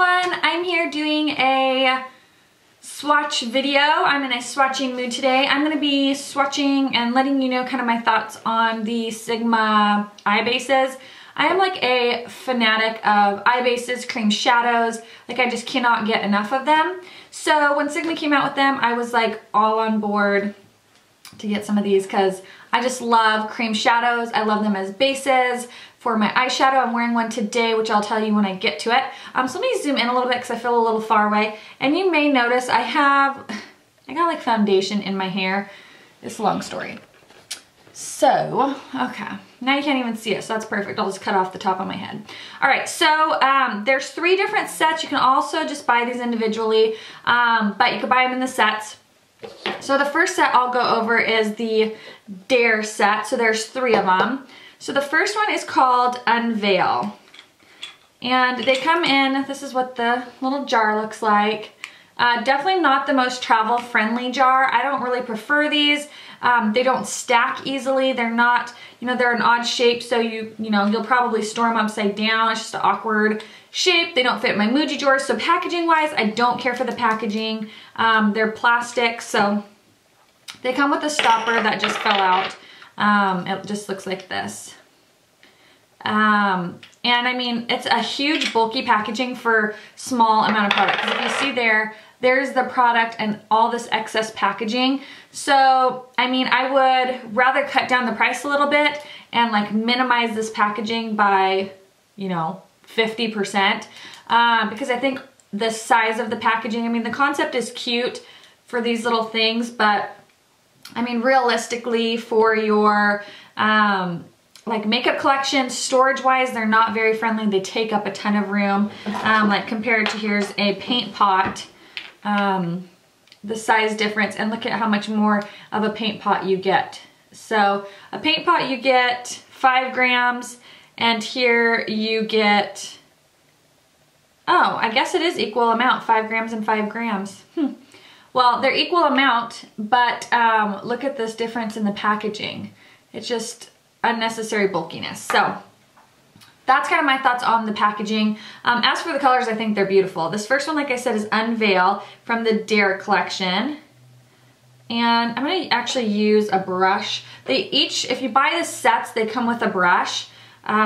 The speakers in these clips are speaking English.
everyone, I'm here doing a swatch video. I'm in a swatching mood today. I'm going to be swatching and letting you know kind of my thoughts on the Sigma eye bases. I am like a fanatic of eye bases, cream shadows. Like I just cannot get enough of them. So when Sigma came out with them, I was like all on board to get some of these because I just love cream shadows. I love them as bases. For my eyeshadow, I'm wearing one today, which I'll tell you when I get to it. So let me zoom in a little bit because I feel a little far away. And you may notice I got like foundation in my hair. It's a long story. So, okay. Now you can't even see it, so that's perfect. I'll just cut off the top of my head. All right, so there's 3 different sets. You can also just buy these individually, but you can buy them in the sets. So the first set I'll go over is the Dare set. So there's 3 of them. So the first one is called Unveil. And they come in, this is what the little jar looks like. Definitely not the most travel friendly jar. I don't really prefer these. They don't stack easily. They're not, they're an odd shape, so you'll probably store them upside down. It's just an awkward shape. They don't fit my Muji drawers. So packaging wise, I don't care for the packaging. They're plastic, so they come with a stopper that just fell out. It just looks like this. And I mean, it's a huge bulky packaging for small amount of product. If you see there's the product and all this excess packaging. So, I mean, I would rather cut down the price a little bit and like minimize this packaging by, 50%. Because I think the size of the packaging, I mean, the concept is cute for these little things, but I mean, realistically for your like makeup collection, storage wise, they're not very friendly. They take up a ton of room. Like compared to here's a paint pot, the size difference, and look at how much more of a paint pot you get. So a paint pot you get 5 grams, and here you get, oh, I guess it is equal amount, 5 grams and 5 grams. Well, they're equal amount, but look at this difference in the packaging. It's just unnecessary bulkiness. So that's kind of my thoughts on the packaging. As for the colors, I think they're beautiful. This first one, like I said, is Unveil from the Dare collection. And I'm going to actually use a brush. They each, if you buy the sets, they come with a brush.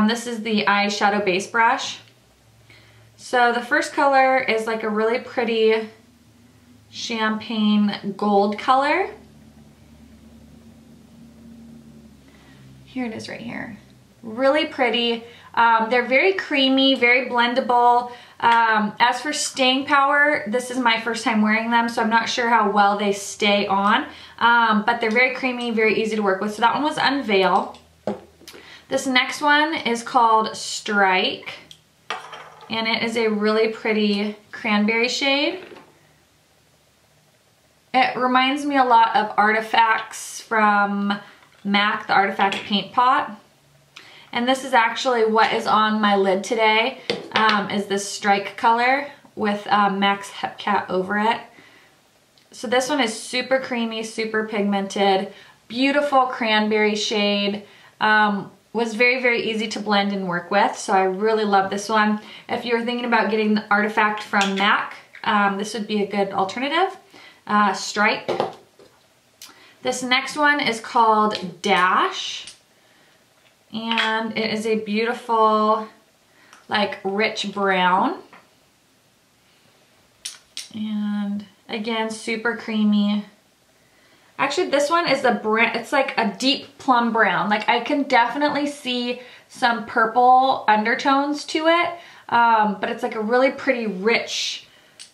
This is the eyeshadow base brush. So the first color is like a really pretty champagne gold color. Here it is right here. Really pretty. They're very creamy, very blendable. As for staying power, this is my first time wearing them, so I'm not sure how well they stay on. But they're very creamy, very easy to work with. So that one was Unveil. This next one is called Strike. And it is a really pretty cranberry shade. It reminds me a lot of Artifacts from MAC, the Artifact paint pot. And this is actually what is on my lid today, is this Strike color with MAC's Hepcat over it. So this one is super creamy, super pigmented, beautiful cranberry shade. Was very, very easy to blend and work with, so I really love this one. If you're thinking about getting the Artifact from MAC, this would be a good alternative. Strike. This next one is called Dash, and it is a beautiful, like, rich brown. And again, super creamy. Actually, this one is it's like a deep plum brown. Like, I can definitely see some purple undertones to it, but it's like a really pretty rich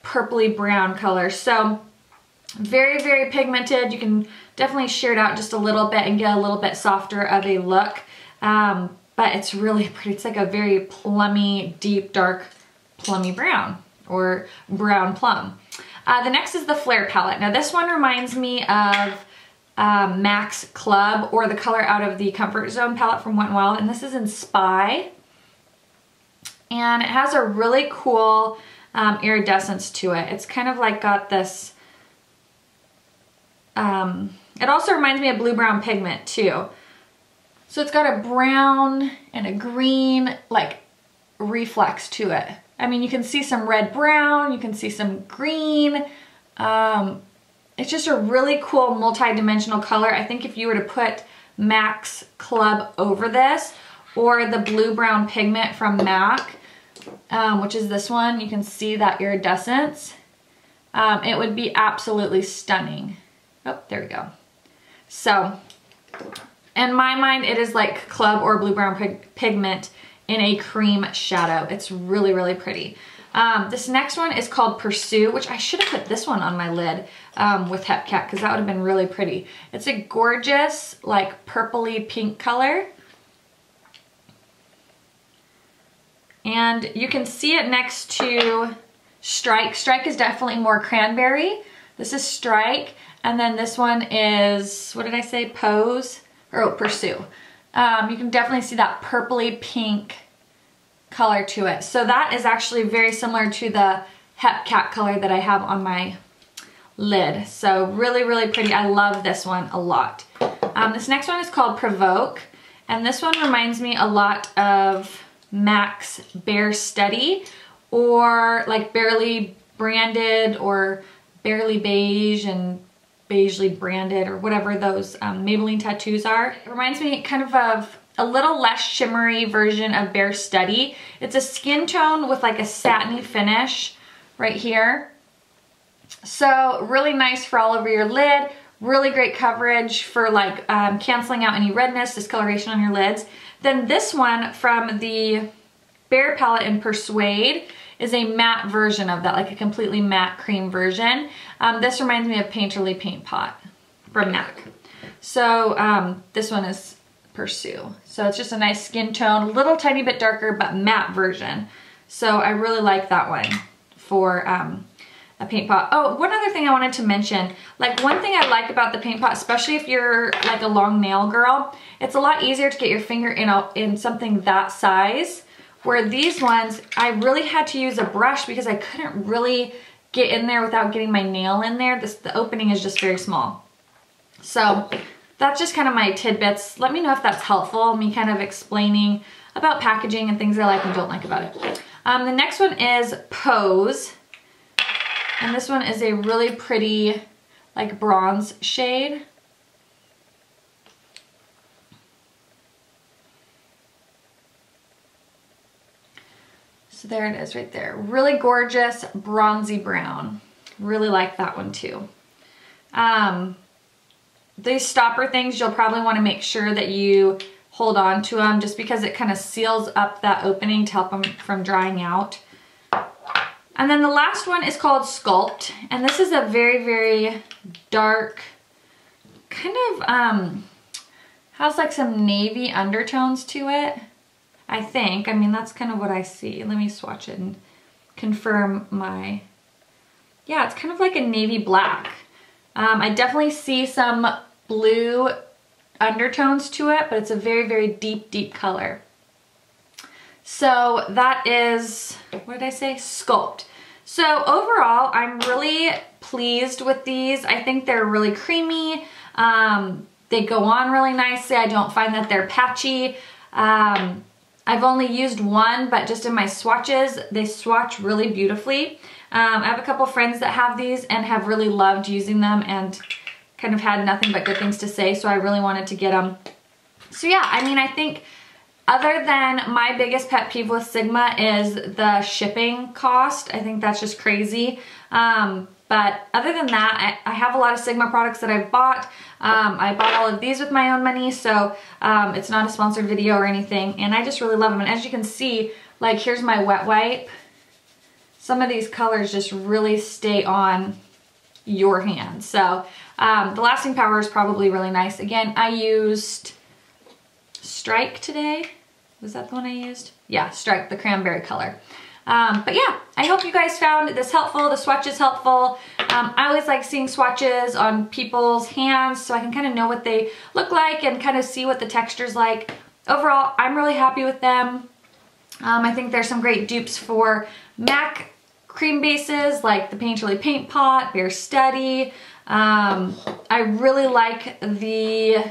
purpley brown color. So very, very pigmented. You can definitely shear it out just a little bit and get a little bit softer of a look. But it's really pretty. It's like a very plummy, deep, dark, plummy brown, or brown plum. The next is the Flair Palette. Now this one reminds me of MAC's Club, or the color out of the Comfort Zone palette from Wet n Wild, and this is in Spy. And it has a really cool iridescence to it. It's kind of like got this, it also reminds me of blue-brown pigment too. So it's got a brown and a green like reflex to it. I mean, you can see some red brown, you can see some green. It's just a really cool multi-dimensional color. I think if you were to put MAC's Club over this, or the blue brown pigment from MAC, which is this one, you can see that iridescence. It would be absolutely stunning. Oh, there we go. So, in my mind, it is like Club or blue brown pigment in a cream shadow. It's really, really pretty. This next one is called Pursue, which I should have put this one on my lid with Hepcat because that would have been really pretty. It's a gorgeous, like purpley pink color. And you can see it next to Strike. Strike is definitely more cranberry. This is Strike. And then this one is, what did I say? Pose? Or Pursue. You can definitely see that purpley pink color to it. So that is actually very similar to the Hepcat color that I have on my lid. So really, really pretty. I love this one a lot. This next one is called Provoke. And this one reminds me a lot of MAC's Bare Steady, or like Barely Branded, or Barely Beige and Beigely Branded, or whatever those Maybelline tattoos are. It reminds me kind of a little less shimmery version of Bare Steady. It's a skin tone with like a satiny finish right here. So really nice for all over your lid. Really great coverage for like canceling out any redness, discoloration on your lids. Then this one from the Flair Palette in Persuade is a matte version of that, like a completely matte cream version. This reminds me of Painterly Paint Pot from MAC. So this one is Pursue. So it's just a nice skin tone, a little tiny bit darker, but matte version. So I really like that one for a paint pot. Oh, one other thing I wanted to mention, like one thing I like about the paint pot, especially if you're like a long nail girl, it's a lot easier to get your finger in something that size, where these ones, I really had to use a brush because I couldn't really get in there without getting my nail in there. The opening is just very small. So that's just kind of my tidbits. Let me know if that's helpful, me kind of explaining about packaging and things I like and don't like about it. The next one is Pose. And this one is a really pretty, like, bronze shade. So there it is right there. Really gorgeous bronzy brown. Really like that one too. These stopper things, you'll probably want to make sure that you hold on to them just because it kind of seals up that opening to help them from drying out. And then the last one is called Sculpt, and this is a very, very dark, kind of, has like some navy undertones to it, I think. I mean, that's kind of what I see. Let me swatch it and confirm my, yeah, it's kind of like a navy black. I definitely see some blue undertones to it, but it's a very, very deep, deep color. So that is, what did I say? Sculpt. So overall, I'm really pleased with these. I think they're really creamy. They go on really nicely. I don't find that they're patchy. I've only used one, but just in my swatches, they swatch really beautifully. I have a couple friends that have these and have really loved using them and kind of had nothing but good things to say, so I really wanted to get them. So yeah, I mean, I think other than my biggest pet peeve with Sigma is the shipping cost. I think that's just crazy. But other than that, I have a lot of Sigma products that I've bought. I bought all of these with my own money, so it's not a sponsored video or anything, and I just really love them. And as you can see, like, here's my wet wipe. Some of these colors just really stay on your hand. So the lasting power is probably really nice. Again, I used Strike today. Was that the one I used? Yeah, Strike, the cranberry color. But yeah, I hope you guys found this helpful, the swatches helpful. I always like seeing swatches on people's hands so I can kind of know what they look like and kind of see what the texture's like. Overall, I'm really happy with them. I think there's some great dupes for MAC cream bases like the Painterly Paint Pot, Bare Steady. I really like the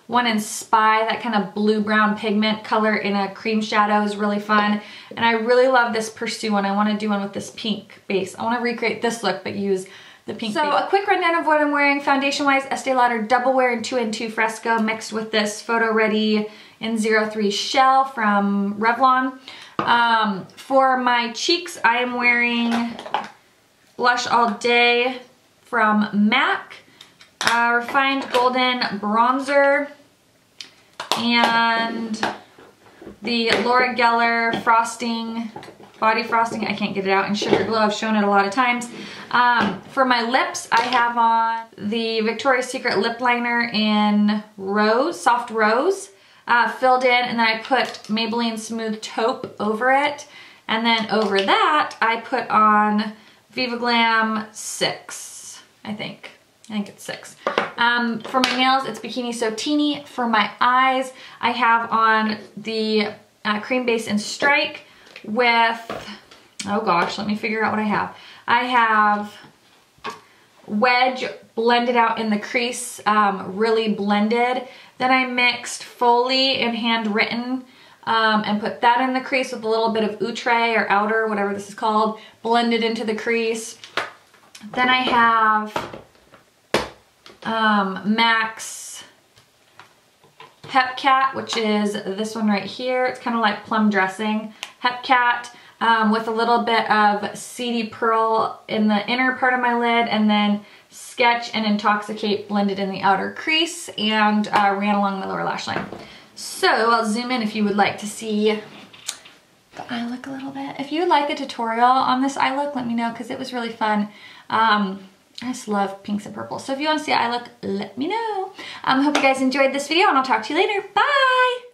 one in Spy, that kind of blue-brown pigment color in a cream shadow is really fun. And I really love this Pursue one. I want to do one with this pink base. I want to recreate this look, but use the pink base. A quick rundown of what I'm wearing foundation-wise. Estee Lauder Double Wear in 2N2 Fresco mixed with this Photo Ready in 03 Shell from Revlon. For my cheeks, I am wearing Blush All Day from MAC. Refined Golden Bronzer, and the Laura Geller Frosting, Body Frosting, I can't get it out, in Sugar Glow. I've shown it a lot of times. For my lips, I have on the Victoria's Secret lip liner in Rose, Soft Rose, filled in, and then I put Maybelline Smooth Taupe over it. And then over that, I put on Viva Glam 6, I think it's 6. For my nails, it's Bikini So Teeny. For my eyes, I have on the cream base in Strike with, oh gosh, let me figure out what I have. I have Wedge blended out in the crease, really blended. Then I mixed Foley and Handwritten and put that in the crease with a little bit of Outre or Outer, whatever this is called, blended into the crease. Then I have MAC's Hepcat, which is this one right here. It's kind of like plum dressing. Hepcat with a little bit of Seedy Pearl in the inner part of my lid, and then Sketch and Intoxicate blended in the outer crease, and ran along my lower lash line. So I'll zoom in if you would like to see the eye look a little bit. If you would like a tutorial on this eye look, let me know, because it was really fun. I just love pinks and purples. So if you want to see eye look, let me know. Hope you guys enjoyed this video, and I'll talk to you later. Bye!